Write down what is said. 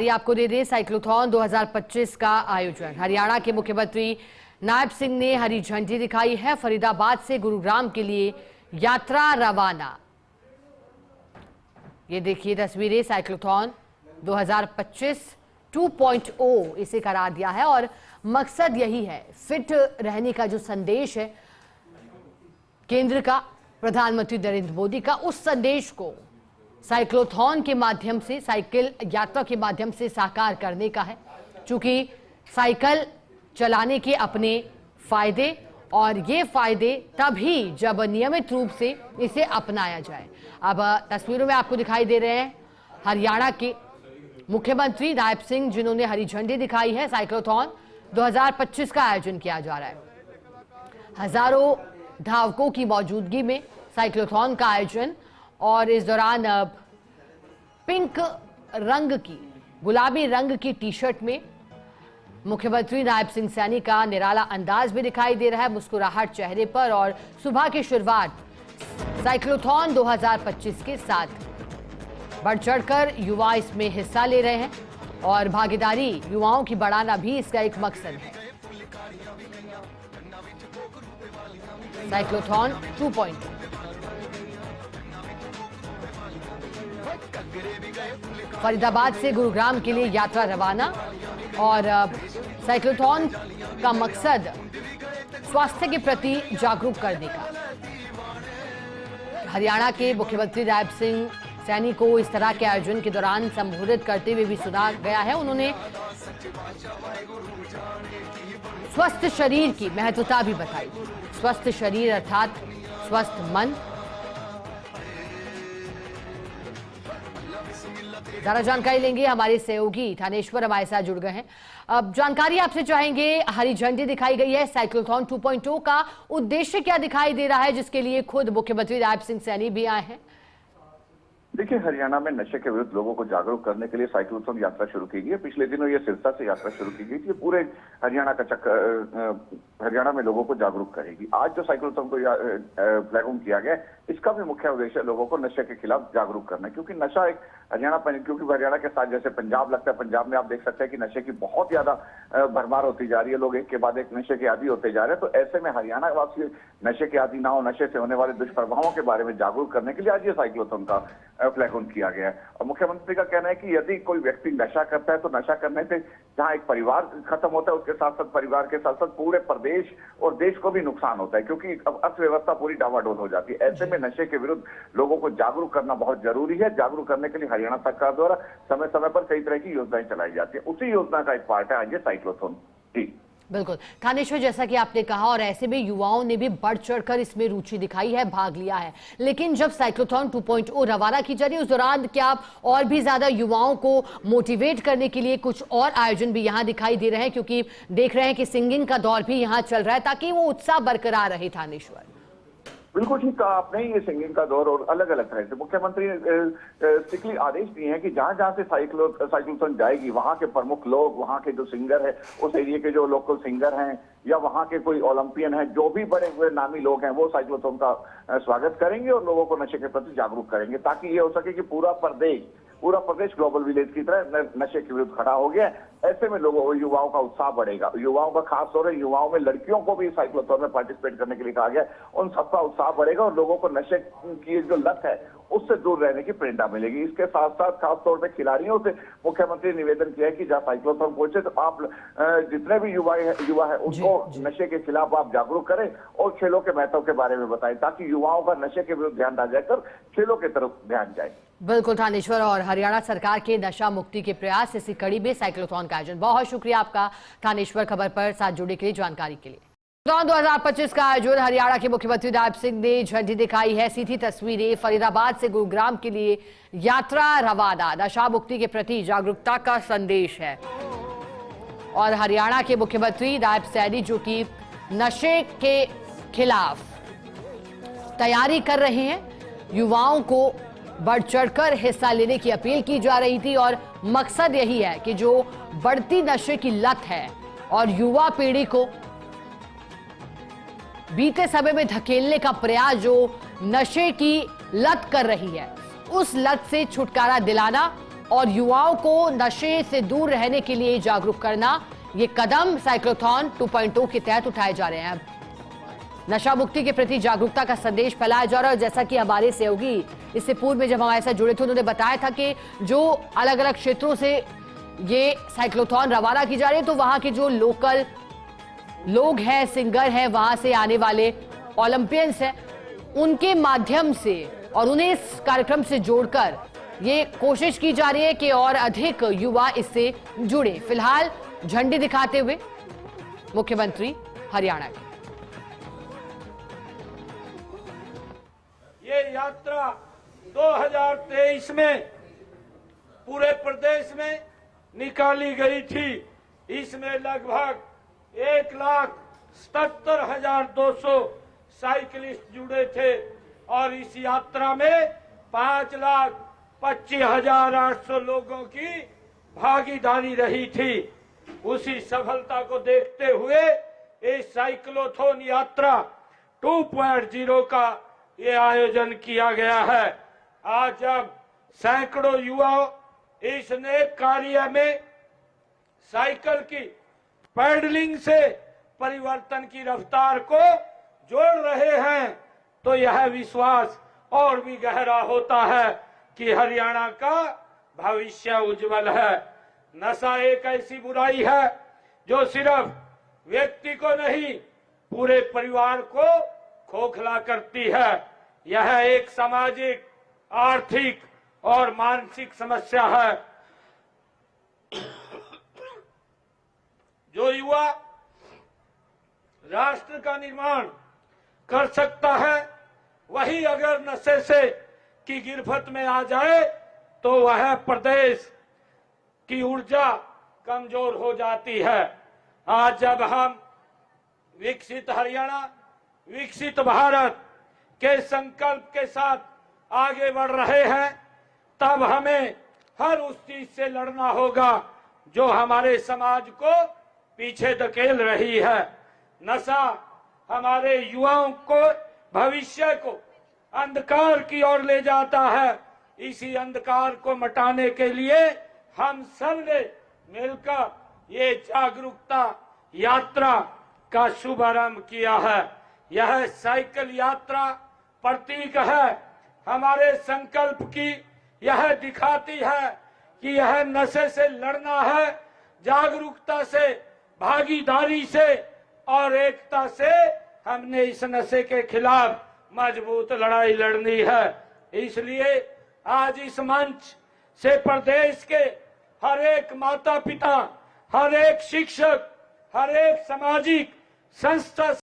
आपको दे दें, साइक्लोथॉन 2025 का आयोजन हरियाणा के मुख्यमंत्री नायब सिंह ने हरी झंडी दिखाई है। फरीदाबाद से गुरुग्राम के लिए यात्रा रवाना। ये देखिए तस्वीरें, साइक्लोथॉन 2025 2.0 इसे करार दिया है और मकसद यही है, फिट रहने का जो संदेश है केंद्र का, प्रधानमंत्री नरेंद्र मोदी का, उस संदेश को साइक्लोथॉन के माध्यम से, साइकिल यात्रा के माध्यम से साकार करने का है। चूंकि साइकिल चलाने के अपने फायदे, और ये फायदे तभी जब नियमित रूप से इसे अपनाया जाए। अब तस्वीरों में आपको दिखाई दे रहे हैं हरियाणा के मुख्यमंत्री नायब सिंह, जिन्होंने हरी झंडी दिखाई है। साइक्लोथॉन 2025 का आयोजन किया जा रहा है। हजारों धावकों की मौजूदगी में साइक्लोथॉन का आयोजन, और इस दौरान पिंक रंग की, गुलाबी रंग की टी शर्ट में मुख्यमंत्री नायब सिंह सैनी का निराला अंदाज भी दिखाई दे रहा है, मुस्कुराहट चेहरे पर। और सुबह की शुरुआत साइक्लोथॉन 2025 के साथ बढ़ चढ़कर युवा इसमें हिस्सा ले रहे हैं और भागीदारी युवाओं की बढ़ाना भी इसका एक मकसद है। साइक्लोथॉन 2.0 फरीदाबाद से गुरुग्राम के लिए यात्रा रवाना, और साइक्लोथॉन का मकसद स्वास्थ्य के प्रति जागरूक करने का। हरियाणा के मुख्यमंत्री नायब सिंह सैनी को इस तरह के आयोजन के दौरान संबोधित करते हुए भी सुना गया है। उन्होंने स्वस्थ शरीर की महत्वता भी बताई। स्वस्थ शरीर अर्थात स्वस्थ मन। ज्यादा जानकारी लेंगे, हमारे सहयोगी थानेश्वर हमारे साथ जुड़ गए हैं। अब जानकारी आपसे चाहेंगे, हरी झंडी दिखाई गई है, साइक्लोथॉन 2.0 का उद्देश्य क्या दिखाई दे रहा है, जिसके लिए खुद मुख्यमंत्री नायब सिंह सैनी भी आए हैं? देखिए, हरियाणा में नशे के विरुद्ध लोगों को जागरूक करने के लिए साइक्लोथॉन यात्रा शुरू की गई है। पिछले दिनों ये सिरसा से यात्रा शुरू की गई थी। पूरे हरियाणा का चक्कर हरियाणा में लोगों को जागरूक करेगी। आज जो साइक्लोथॉन को प्लेटफॉर्म किया गया है, इसका भी मुख्य उद्देश्य लोगों को नशे के खिलाफ जागरूक करना है। क्योंकि नशा एक क्योंकि हरियाणा के साथ जैसे पंजाब लगता है, पंजाब में आप देख सकते हैं कि नशे की बहुत ज्यादा भरमार होती जा रही है। लोग एक के बाद एक नशे के आदी होते जा रहे हैं। तो ऐसे में हरियाणा वासी नशे के आदी ना हो, नशे से होने वाले दुष्प्रभावों के बारे में जागरूक करने के लिए आज ये साइक्लोथॉन का प्लेटफॉर्म किया गया है। और मुख्यमंत्री का कहना है कि यदि कोई व्यक्ति नशा करता है तो नशा करने से जहां एक परिवार खत्म होता है, उसके साथ साथ परिवार के साथ साथ पूरे प्रदेश और देश को भी नुकसान होता है, क्योंकि अब अर्थव्यवस्था पूरी डावाडोल हो जाती है। ऐसे में नशे के विरुद्ध लोगों को जागरूक करना बहुत जरूरी है। जागरूक करने के लिए हरियाणा सरकार द्वारा समय समय पर कई तरह की योजनाएं चलाई जाती है। उसी योजना का एक पार्ट है आज ये साइक्लोथॉन। जी बिल्कुल थानेश्वर, जैसा कि आपने कहा, और ऐसे में युवाओं ने भी बढ़ चढ़कर इसमें रुचि दिखाई है, भाग लिया है। लेकिन जब साइक्लोथॉन 2.0 रवाना की जा रही है, उस दौरान क्या आप और भी ज्यादा युवाओं को मोटिवेट करने के लिए कुछ और आयोजन भी यहाँ दिखाई दे रहे हैं? क्योंकि देख रहे हैं कि सिंगिंग का दौर भी यहाँ चल रहा है, ताकि वो उत्साह बरकरार रहे। थानेश्वर, बिल्कुल ठीक कहा आपने। ये सिंगिंग का दौर और अलग अलग तरह से मुख्यमंत्री ने स्ट्रिक्टली आदेश दिए हैं कि जहां जहां से साइक्लोथॉन जाएगी, वहां के प्रमुख लोग, वहां के जो सिंगर है, उस एरिया के जो लोकल सिंगर हैं या वहां के कोई ओलंपियन हैं, जो भी बड़े हुए नामी लोग हैं, वो साइक्लोथॉन का स्वागत करेंगे और लोगों को नशे के प्रति जागरूक करेंगे, ताकि ये हो सके कि पूरा प्रदेश ग्लोबल विलेज की तरह नशे के विरुद्ध खड़ा हो गया। ऐसे में युवाओं का उत्साह बढ़ेगा। युवाओं का खास तौर पर युवाओं में लड़कियों को भी साइक्लोथॉन में पार्टिसिपेट करने के लिए कहा गया। उन सबका उत्साह बढ़ेगा और लोगों को नशे की जो लत है उससे दूर रहने की प्रेरणा मिलेगी। इसके साथ साथ खास तौर पर खिलाड़ियों से मुख्यमंत्री ने निवेदन किया है कि जहाँ साइक्लोथॉन पहुंचे तो आप जितने भी युवा है उनको नशे के खिलाफ आप जागरूक करें और खेलों के महत्व के बारे में बताएं, ताकि युवाओं का नशे के विरुद्ध ध्यान ना जाकर खेलों की तरफ ध्यान जाए। बिल्कुल थानेश्वर, और हरियाणा सरकार के नशा मुक्ति के प्रयास, इसी कड़ी में साइक्लोथॉन का आयोजन। बहुत शुक्रिया आपका थानेश्वर, खबर पर साथ जुड़ने के लिए, जानकारी के लिए। 2025 का आयोजन हरियाणा के मुख्यमंत्री नायब सिंह ने झंडी दिखाई है। सीधी तस्वीरें, फरीदाबाद से गुरुग्राम के लिए यात्रा रवाना। नशा मुक्ति के प्रति जागरूकता का संदेश है। और हरियाणा के मुख्यमंत्री नायब सैनी, जो कि नशे के खिलाफ तैयारी कर रहे हैं, युवाओं को बढ़ चढ़कर हिस्सा लेने की अपील की जा रही थी। और मकसद यही है कि जो बढ़ती नशे की लत है और युवा पीढ़ी को बीते समय में धकेलने का प्रयास जो नशे की लत कर रही है, उस लत से छुटकारा दिलाना और युवाओं को नशे से दूर रहने के लिए जागरूक करना, ये कदम साइक्लोथॉन 2.0 के तहत उठाए जा रहे हैं। नशा मुक्ति के प्रति जागरूकता का संदेश फैलाया जा रहा है। जैसा कि हमारे सहयोगी इससे पूर्व में जब हमारे साथ जुड़े थे, उन्होंने बताया था कि जो अलग अलग क्षेत्रों से ये साइक्लोथॉन रवाना की जा रही है, तो वहां के जो लोकल लोग हैं, सिंगर हैं, वहां से आने वाले ओलंपियंस हैं, उनके माध्यम से और उन्हें इस कार्यक्रम से जोड़कर ये कोशिश की जा रही है कि और अधिक युवा इससे जुड़े। फिलहाल झंडी दिखाते हुए मुख्यमंत्री हरियाणा के ये यात्रा 2023 में पूरे प्रदेश में निकाली गई थी। इसमें लगभग 1,77,200 साइकिलिस्ट जुड़े थे और इस यात्रा में 5,25,800 लोगों की भागीदारी रही थी। उसी सफलता को देखते हुए इस साइक्लोथॉन यात्रा 2.0 का ये आयोजन किया गया है। आज जब सैकड़ों युवा इस नए कार्य में साइकिल की पैडलिंग से परिवर्तन की रफ्तार को जोड़ रहे हैं, तो यह विश्वास और भी गहरा होता है कि हरियाणा का भविष्य उज्जवल है। नशा एक ऐसी बुराई है जो सिर्फ व्यक्ति को नहीं, पूरे परिवार को खोखला करती है। यह एक सामाजिक, आर्थिक और मानसिक समस्या है। जो युवा राष्ट्र का निर्माण कर सकता है, वही अगर नशे से की गिरफ्त में आ जाए तो वह प्रदेश की ऊर्जा कमजोर हो जाती है। आज जब हम विकसित हरियाणा, विकसित भारत के संकल्प के साथ आगे बढ़ रहे हैं, तब हमें हर उस चीज से लड़ना होगा जो हमारे समाज को पीछे धकेल रही है। नशा हमारे युवाओं को, भविष्य को अंधकार की ओर ले जाता है। इसी अंधकार को मिटाने के लिए हम सब ने मिलकर ये जागरूकता यात्रा का शुभारंभ किया है। यह साइकिल यात्रा प्रतीक है हमारे संकल्प की। यह दिखाती है कि यह नशे से लड़ना है, जागरूकता से, भागीदारी से और एकता से हमने इस नशे के खिलाफ मजबूत लड़ाई लड़नी है। इसलिए आज इस मंच से प्रदेश के हर एक माता पिता, हर एक शिक्षक, हर एक सामाजिक संस्था